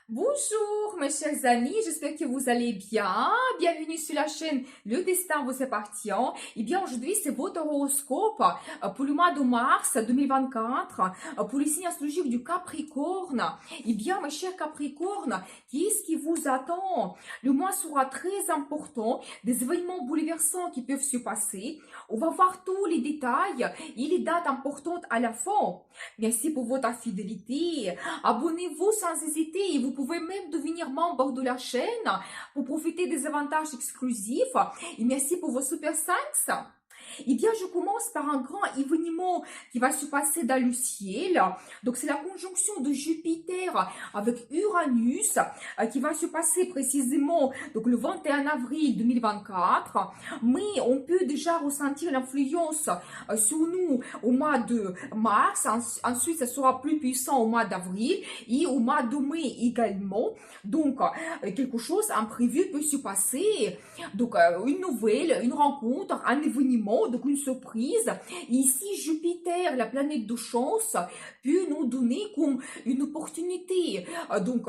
Bonjour mes chers amis, j'espère que vous allez bien. Bienvenue sur la chaîne Le Destin vous appartient. Et bien aujourd'hui c'est votre horoscope pour le mois de mars 2024 pour les signes astrologiques du Capricorne. Et bien mes chers Capricornes, qu'est-ce qui vous attend? Le mois sera très important, des événements bouleversants qui peuvent se passer. On va voir tous les détails et les dates importantes à la fin. Merci pour votre fidélité. Abonnez-vous sans hésiter et vous pouvez même devenir membre de la chaîne pour profiter des avantages exclusifs. Et merci pour vos super thanks. Eh bien, je commence par un grand événement qui va se passer dans le ciel. Donc, c'est la conjonction de Jupiter avec Uranus qui va se passer précisément donc, le 21 avril 2024. Mais on peut déjà ressentir l'influence sur nous au mois de mars. Ensuite, ça sera plus puissant au mois d'avril et au mois de mai également. Donc, quelque chose imprévu peut se passer. Donc, une nouvelle, une rencontre, un événement, donc une surprise. Et ici, Jupiter, la planète de chance, peut nous donner comme une opportunité. Donc,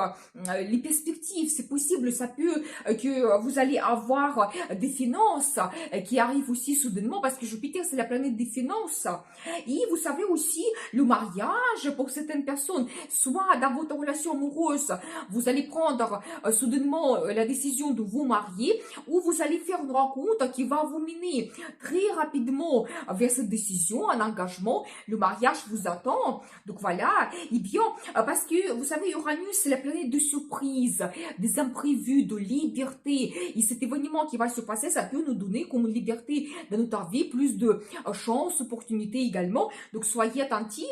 les perspectives, c'est possible, ça peut que vous allez avoir des finances qui arrivent aussi soudainement parce que Jupiter, c'est la planète des finances. Et vous savez aussi, le mariage pour certaines personnes, soit dans votre relation amoureuse, vous allez prendre soudainement la décision de vous marier ou vous allez faire une rencontre qui va vous mener très rapidement vers cette décision, un engagement, le mariage vous attend. Donc voilà, et bien, parce que vous savez, Uranus, c'est la planète de surprise, des imprévus, de liberté. Et cet événement qui va se passer, ça peut nous donner comme liberté dans notre vie, plus de chance, opportunités également. Donc soyez attentifs.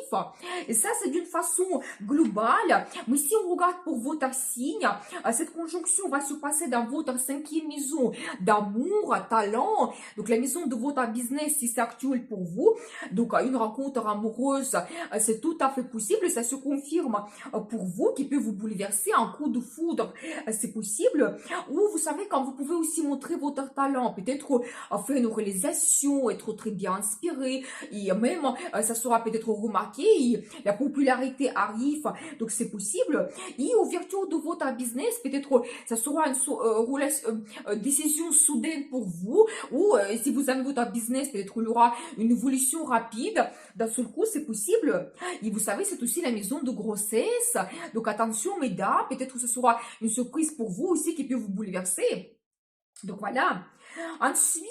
Et ça, c'est d'une façon globale. Mais si on regarde pour votre signe, cette conjonction va se passer dans votre cinquième maison d'amour, talent. Donc la maison de votre business, si c'est actuel pour vous. Donc une rencontre amoureuse, c'est tout à fait possible. Ça se confirme pour vous, qui peut vous bouleverser. Un coup de foudre, c'est possible. Ou vous savez, quand vous pouvez aussi montrer votre talent, peut-être faire une réalisation, être très bien inspiré. Et même, ça sera peut-être remarqué. Et la popularité arrive. Donc c'est possible. Et ouverture de votre business, peut-être ça sera une décision soudaine pour vous, ou si vous avez votre business, peut-être il y aura une évolution rapide, d'un seul coup, c'est possible. Et vous savez, c'est aussi la maison de grossesse, donc attention mesdames, peut-être que ce sera une surprise pour vous aussi qui peut vous bouleverser. Donc voilà. Ensuite,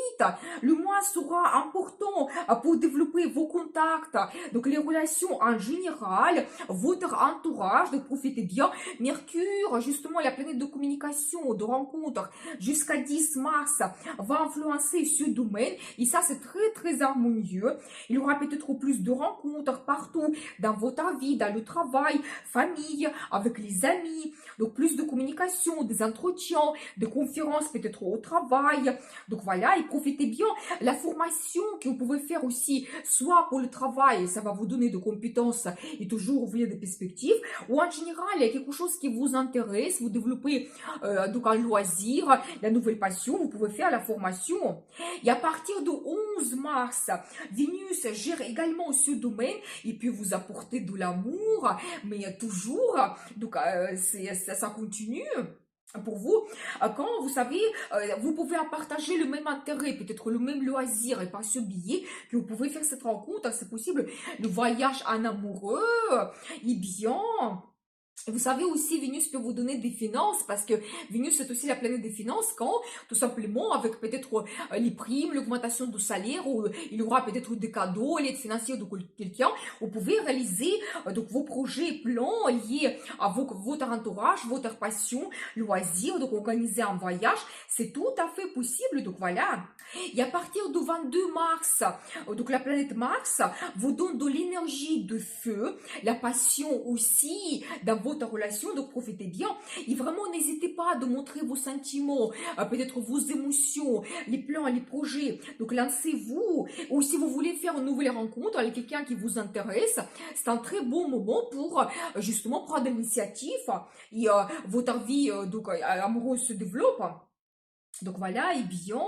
le mois sera important pour développer vos contacts, donc les relations en général, votre entourage, donc profitez bien. Mercure, justement la planète de communication, de rencontre, jusqu'à 10 mars, va influencer ce domaine et ça c'est très très harmonieux. Il y aura peut-être plus de rencontres partout dans votre vie, dans le travail, famille, avec les amis, donc plus de communication, des entretiens, des conférences peut-être au travail. Donc voilà, et profitez bien. La formation que vous pouvez faire aussi, soit pour le travail, ça va vous donner de compétences et toujours ouvrir des perspectives, ou en général, il y a quelque chose qui vous intéresse, vous développez donc un loisir, la nouvelle passion, vous pouvez faire la formation. Et à partir du 11 mars, Vénus gère également ce domaine, il peut vous apporter de l'amour, mais toujours, donc ça continue pour vous, quand vous savez, vous pouvez partager le même intérêt, peut-être le même loisir et pas ce billet, que vous pouvez faire cette rencontre, c'est possible, le voyage en amoureux, et bien. Vous savez aussi, Vénus peut vous donner des finances parce que Vénus c'est aussi la planète des finances quand, tout simplement, avec peut-être les primes, l'augmentation du salaire, ou il y aura peut-être des cadeaux, l'aide financière de quelqu'un, vous pouvez réaliser donc vos projets, plans liés à votre entourage, votre passion, loisirs, donc organiser un voyage, c'est tout à fait possible, donc voilà. Et à partir du 22 mars, donc la planète Mars vous donne de l'énergie de feu, la passion aussi dans votre relation, donc profitez bien. Et vraiment, n'hésitez pas à montrer vos sentiments, peut-être vos émotions, les plans, les projets. Donc lancez-vous. Ou si vous voulez faire une nouvelle rencontre avec quelqu'un qui vous intéresse, c'est un très bon moment pour justement prendre l'initiative et votre vie donc amoureuse se développe. Donc voilà, et bien,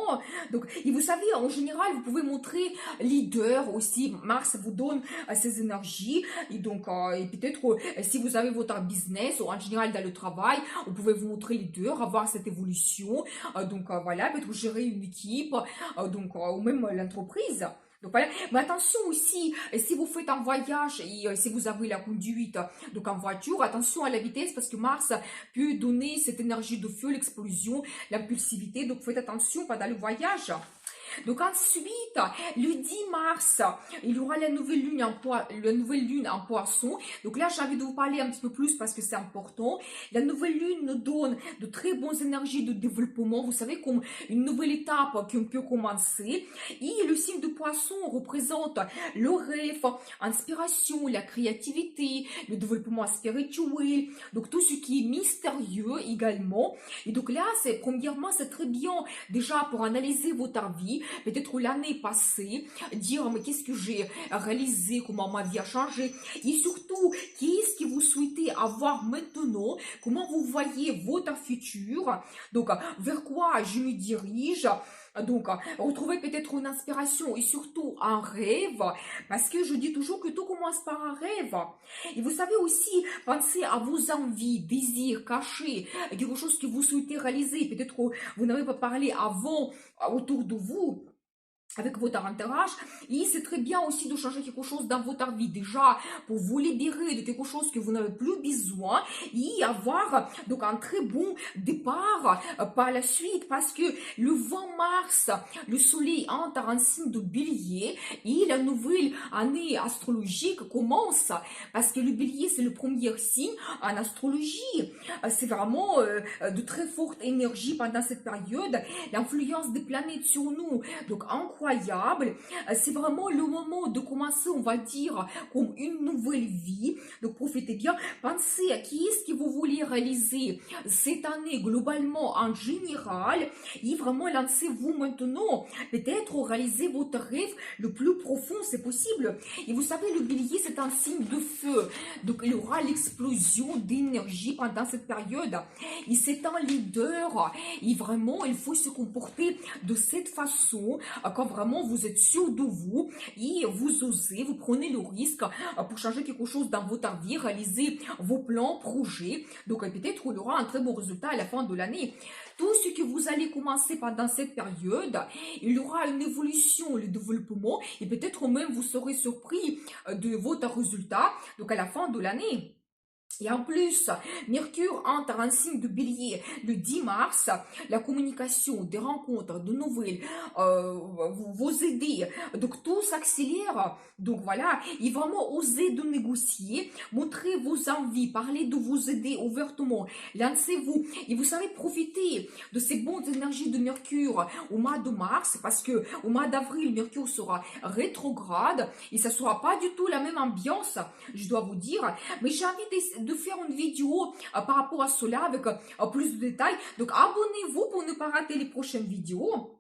donc, et vous savez, en général, vous pouvez montrer leader aussi. Mars vous donne ces énergies. Et donc, et peut-être, si vous avez votre business, ou en général dans le travail, vous pouvez vous montrer leader, avoir cette évolution. Donc voilà, peut-être gérer une équipe, ou même l'entreprise. Donc voilà, mais attention aussi, si vous faites un voyage et si vous avez la conduite, donc en voiture, attention à la vitesse parce que Mars peut donner cette énergie de feu, l'explosion, l'impulsivité, donc faites attention pendant le voyage. Donc ensuite, le 10 mars, il y aura la nouvelle lune en poisson. Donc là, j'ai envie de vous parler un petit peu plus parce que c'est important. La nouvelle lune nous donne de très bonnes énergies de développement. Vous savez, comme une nouvelle étape qu'on peut commencer. Et le signe de poisson représente le rêve, l'inspiration, la créativité, le développement spirituel. Donc tout ce qui est mystérieux également. Et donc là, premièrement, c'est très bien déjà pour analyser votre vie. Peut-être l'année passée, dire mais qu'est-ce que j'ai réalisé, comment ma vie a changé, et surtout qu'est-ce que vous souhaitez avoir maintenant, comment vous voyez votre futur, donc vers quoi je me dirige. Donc, retrouvez peut-être une inspiration et surtout un rêve, parce que je dis toujours que tout commence par un rêve. Et vous savez aussi, pensez à vos envies, désirs cachés, quelque chose que vous souhaitez réaliser. Peut-être que vous n'avez pas parlé avant autour de vous, avec votre entourage, et c'est très bien aussi de changer quelque chose dans votre vie, déjà pour vous libérer de quelque chose que vous n'avez plus besoin et avoir donc un très bon départ par la suite, parce que le 20 mars, le soleil entre en signe de bélier et la nouvelle année astrologique commence, parce que le bélier c'est le premier signe en astrologie. C'est vraiment de très forte énergie pendant cette période, l'influence des planètes sur nous, donc incroyable. C'est vraiment le moment de commencer, on va dire, comme une nouvelle vie. Donc profitez bien, pensez à qui est-ce que vous voulez réaliser cette année globalement en général, et vraiment lancez-vous maintenant, peut-être réaliser votre rêve le plus profond, c'est possible. Et vous savez, le bélier c'est un signe de feu, donc il y aura l'explosion d'énergie pendant cette période, et c'est un leader, et vraiment il faut se comporter de cette façon quand vraiment vous êtes sûr de vous et vous osez, vous prenez le risque pour changer quelque chose dans votre vie, réaliser vos plans, projets. Donc peut-être qu'il y aura un très bon résultat à la fin de l'année. Tout ce que vous allez commencer pendant cette période, il y aura une évolution, le développement, et peut-être même vous serez surpris de votre résultat donc à la fin de l'année. Et en plus, Mercure entre en signe de bélier le 10 mars, la communication, des rencontres, de nouvelles, vos idées, donc tout s'accélère. Donc voilà, et vraiment osez de négocier, montrez vos envies, parlez de vos idées ouvertement, lancez-vous. Et vous savez, profiter de ces bonnes énergies de Mercure au mois de mars, parce que au mois d'avril, Mercure sera rétrograde, et ça ne sera pas du tout la même ambiance, je dois vous dire. Mais j'ai envie de faire une vidéo par rapport à cela avec plus de détails. Donc abonnez-vous pour ne pas rater les prochaines vidéos.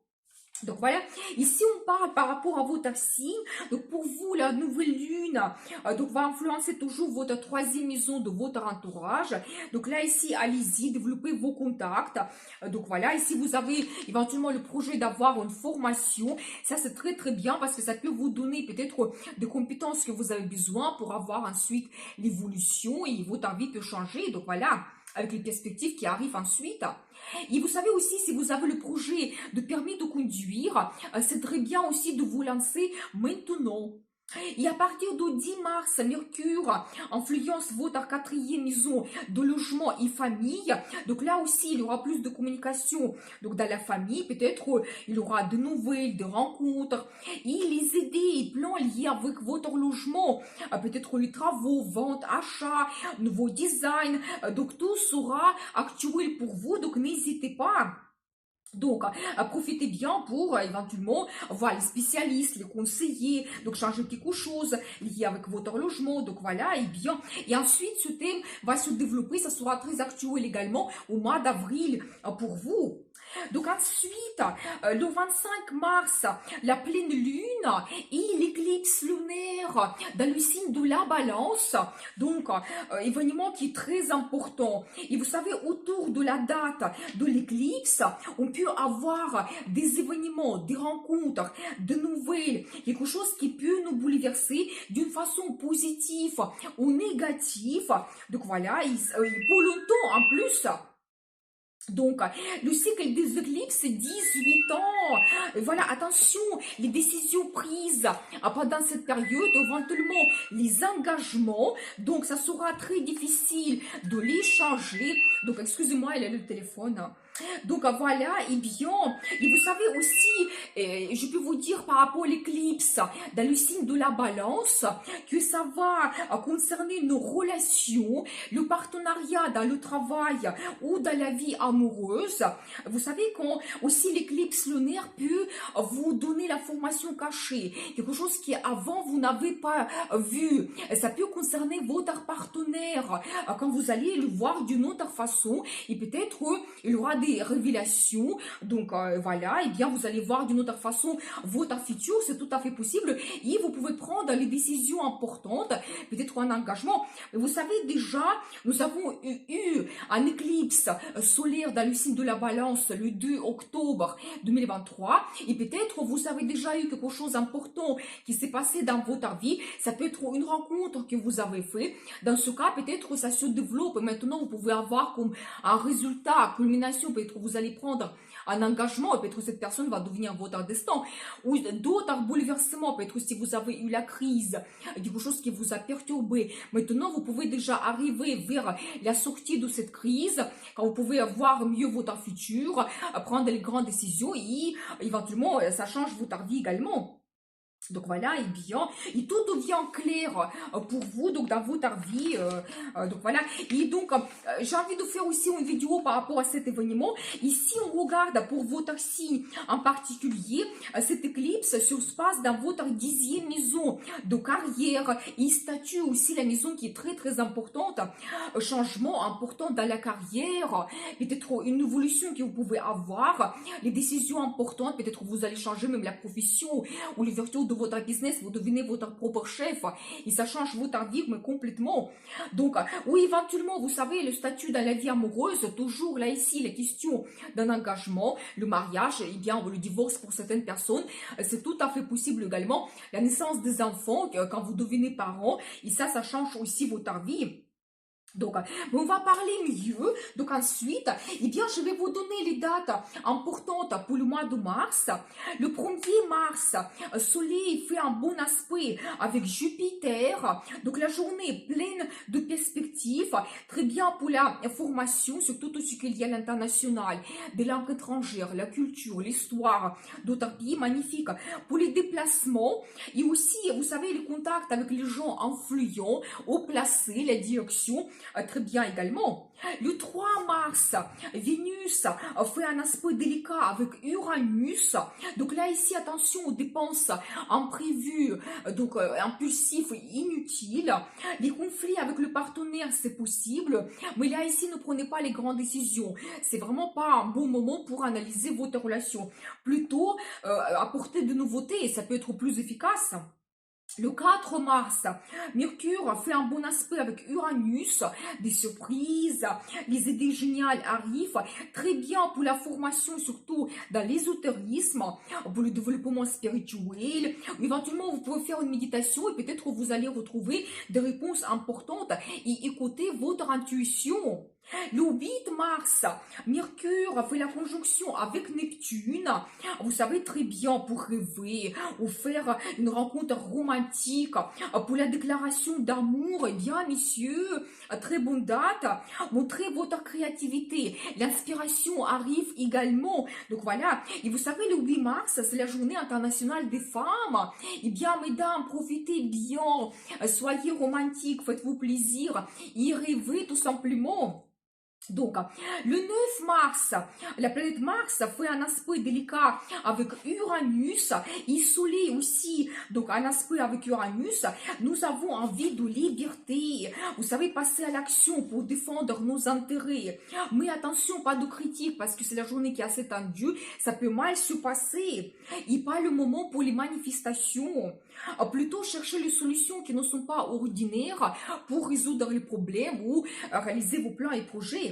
Donc voilà, ici on parle par rapport à votre signe. Donc pour vous, la nouvelle lune donc va influencer toujours votre troisième maison de votre entourage. Donc là ici, allez-y, développez vos contacts. Donc voilà, ici vous avez éventuellement le projet d'avoir une formation. Ça c'est très très bien parce que ça peut vous donner peut-être des compétences que vous avez besoin pour avoir ensuite l'évolution et votre vie peut changer. Donc voilà, avec les perspectives qui arrivent ensuite. Et vous savez aussi, si vous avez le projet de permis de conduire, c'est très bien aussi de vous lancer maintenant. Et à partir du 10 mars, Mercure influence votre quatrième maison de logement et famille. Donc là aussi, il y aura plus de communication. Donc dans la famille, peut-être il y aura de nouvelles, de rencontres. Et les idées et plans liés avec votre logement, peut-être les travaux, ventes, achats, nouveaux designs. Donc tout sera actuel pour vous. Donc n'hésitez pas. Donc, profitez bien pour éventuellement voir les spécialistes, les conseillers, donc changer quelque chose lié avec votre logement. Donc voilà, et bien. Et ensuite, ce thème va se développer, ça sera très actuel également au mois d'avril pour vous. Donc ensuite, le 25 mars, la pleine lune et l'éclipse lunaire dans le signe de la balance. Donc, événement qui est très important. Et vous savez, autour de la date de l'éclipse, on peut avoir des événements, des rencontres, de nouvelles, quelque chose qui peut nous bouleverser d'une façon positive ou négative. Donc voilà, pour longtemps en plus. Donc, le cycle des éclipses, c'est 18 ans. Et voilà, attention, les décisions prises pendant cette période, éventuellement les engagements, donc ça sera très difficile de les changer. Donc, excusez-moi, elle a le téléphone. Donc voilà, et bien, et vous savez aussi, je peux vous dire par rapport à l'éclipse, dans le signe de la balance, que ça va concerner nos relations, le partenariat dans le travail ou dans la vie amoureuse. Vous savez quand aussi l'éclipse lunaire peut vous donner l'information cachée, quelque chose qui avant vous n'avez pas vu. Ça peut concerner votre partenaire quand vous allez le voir d'une autre façon et peut-être il y aura des révélations. Donc voilà, et bien vous allez voir d'une autre façon votre futur, c'est tout à fait possible et vous pouvez prendre les décisions importantes, peut-être un engagement. Mais vous savez déjà, nous avons eu un éclipse solaire dans le signe de la balance le 2 octobre 2023 et peut-être vous avez déjà eu quelque chose d'important qui s'est passé dans votre vie. Ça peut être une rencontre que vous avez fait. Dans ce cas, peut-être ça se développe. Maintenant, vous pouvez avoir comme un résultat, culmination, peut-être vous allez prendre un engagement, peut-être cette personne va devenir votre destin, ou d'autres bouleversements, peut-être si vous avez eu la crise, quelque chose qui vous a perturbé. Maintenant, vous pouvez déjà arriver vers la sortie de cette crise, quand vous pouvez voir mieux votre futur, prendre les grandes décisions et éventuellement, ça change votre vie également. Donc voilà, et bien, et tout devient clair pour vous, donc dans votre vie, donc voilà, et donc j'ai envie de faire aussi une vidéo par rapport à cet événement. Ici, on regarde pour votre signe en particulier, cette éclipse se passe dans votre 10e maison de carrière et statut aussi, la maison qui est très très importante, changement important dans la carrière, peut-être une évolution que vous pouvez avoir, les décisions importantes, peut-être vous allez changer même la profession ou l'ouverture de votre business, vous devenez votre propre chef et ça change votre vie mais complètement. Donc, oui, éventuellement, vous savez, le statut dans la vie amoureuse, toujours là ici, les questions d'un engagement, le mariage, et bien, le divorce pour certaines personnes, c'est tout à fait possible également. La naissance des enfants, quand vous devenez parent, et ça change aussi votre vie. Donc, on va parler mieux. Donc, ensuite, eh bien, je vais vous donner les dates importantes pour le mois de mars. Le 1er mars, Soleil fait un bon aspect avec Jupiter. Donc, la journée est pleine de perspectives. Très bien pour la formation, surtout tout ce qu'il y a à l'international, des langues étrangères, la culture, l'histoire d'autres pays, magnifique. Pour les déplacements et aussi, vous savez, le contact avec les gens influents, haut placés, la direction. Très bien également. Le 3 mars, Vénus fait un aspect délicat avec Uranus. Donc là, ici, attention aux dépenses imprévues, donc impulsives et inutiles. Les conflits avec le partenaire, c'est possible. Mais là, ici, ne prenez pas les grandes décisions. C'est vraiment pas un bon moment pour analyser votre relation. Plutôt, apporter de nouveautés, ça peut être plus efficace. Le 4 mars, Mercure fait un bon aspect avec Uranus, des surprises, les idées géniales arrivent, très bien pour la formation, surtout dans l'ésotérisme, pour le développement spirituel. Éventuellement, vous pouvez faire une méditation et peut-être vous allez retrouver des réponses importantes et écouter votre intuition. Le 8 mars, Mercure fait la conjonction avec Neptune. Vous savez très bien pour rêver ou faire une rencontre romantique, pour la déclaration d'amour, eh bien, messieurs, très bonne date. Montrez votre créativité. L'inspiration arrive également. Donc voilà. Et vous savez, le 8 mars, c'est la journée internationale des femmes. Eh bien, mesdames, profitez bien. Soyez romantiques, faites-vous plaisir et rêvez tout simplement. Donc, le 9 mars, la planète Mars fait un aspect délicat avec Uranus et Soleil aussi. Donc, un aspect avec Uranus, nous avons envie de liberté. Vous savez, passer à l'action pour défendre nos intérêts. Mais attention, pas de critique parce que c'est la journée qui est assez tendue. Ça peut mal se passer. Et pas le moment pour les manifestations. Plutôt chercher les solutions qui ne sont pas ordinaires pour résoudre les problèmes ou réaliser vos plans et projets.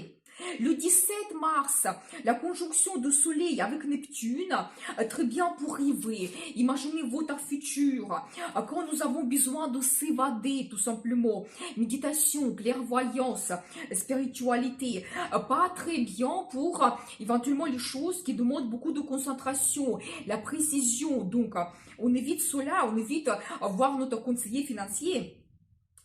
Le 17 mars, la conjonction de Soleil avec Neptune, très bien pour rêver. Imaginez votre futur. Quand nous avons besoin de s'évader, tout simplement. Méditation, clairvoyance, spiritualité. Pas très bien pour éventuellement les choses qui demandent beaucoup de concentration, la précision. Donc, on évite cela, on évite voir notre conseiller financier.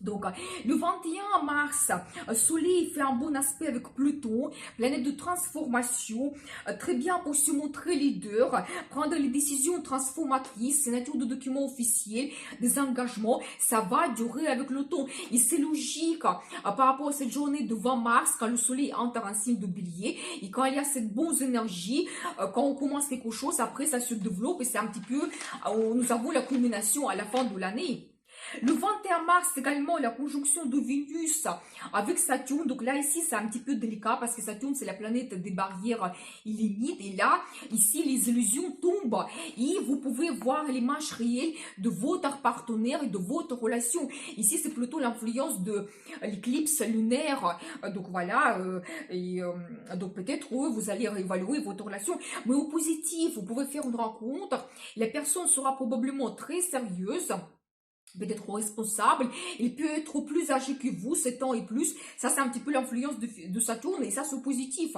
Donc, le 21 mars, Soleil fait un bon aspect avec Pluton, planète de transformation, très bien pour se montrer leader, prendre les décisions transformatrices, signature de documents officiels, des engagements, ça va durer avec le temps. Et c'est logique par rapport à cette journée de 20 mars, quand le Soleil entre en signe de Bélier, et quand il y a cette bonne énergie, quand on commence quelque chose, après ça se développe, et c'est un petit peu, nous avons la culmination à la fin de l'année. Le 21 mars, également, la conjonction de Vénus avec Saturne. Donc là, ici, c'est un petit peu délicat parce que Saturne, c'est la planète des barrières illimites. Et là, ici, les illusions tombent. Et vous pouvez voir l'image réelle de votre partenaire et de votre relation. Ici, c'est plutôt l'influence de l'éclipse lunaire. Donc voilà, donc peut-être vous allez réévaluer votre relation. Mais au positif, vous pouvez faire une rencontre. La personne sera probablement très sérieuse, peut-être responsable, il peut être plus âgé que vous, 7 ans et plus. Ça, c'est un petit peu l'influence de Saturne et ça, c'est positif.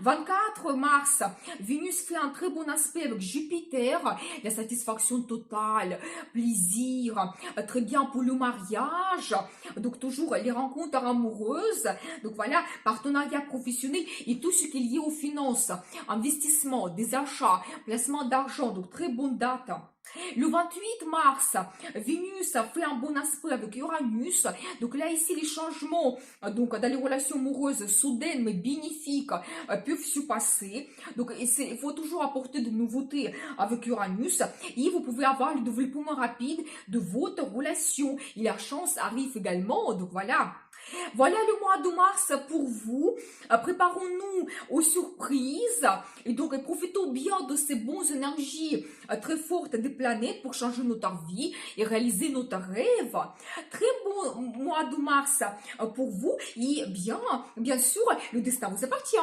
24 mars, Vénus fait un très bon aspect avec Jupiter, la satisfaction totale, plaisir, très bien pour le mariage, donc toujours les rencontres amoureuses, donc voilà, partenariat professionnel et tout ce qui est lié aux finances, investissement, des achats, placement d'argent, donc très bonne date. Le 28 mars, Vénus fait un bon aspect avec Uranus. Donc là, ici, les changements donc, dans les relations amoureuses soudaines mais bénéfiques peuvent se passer. Donc, il faut toujours apporter de nouveautés avec Uranus. Et vous pouvez avoir le développement rapide de votre relation. Et la chance arrive également. Donc, voilà. Voilà le mois de mars pour vous. Préparons-nous aux surprises et donc profitons bien de ces bonnes énergies très fortes des planètes pour changer notre vie et réaliser notre rêve. Très bon mois de mars pour vous et bien sûr, le destin vous appartient.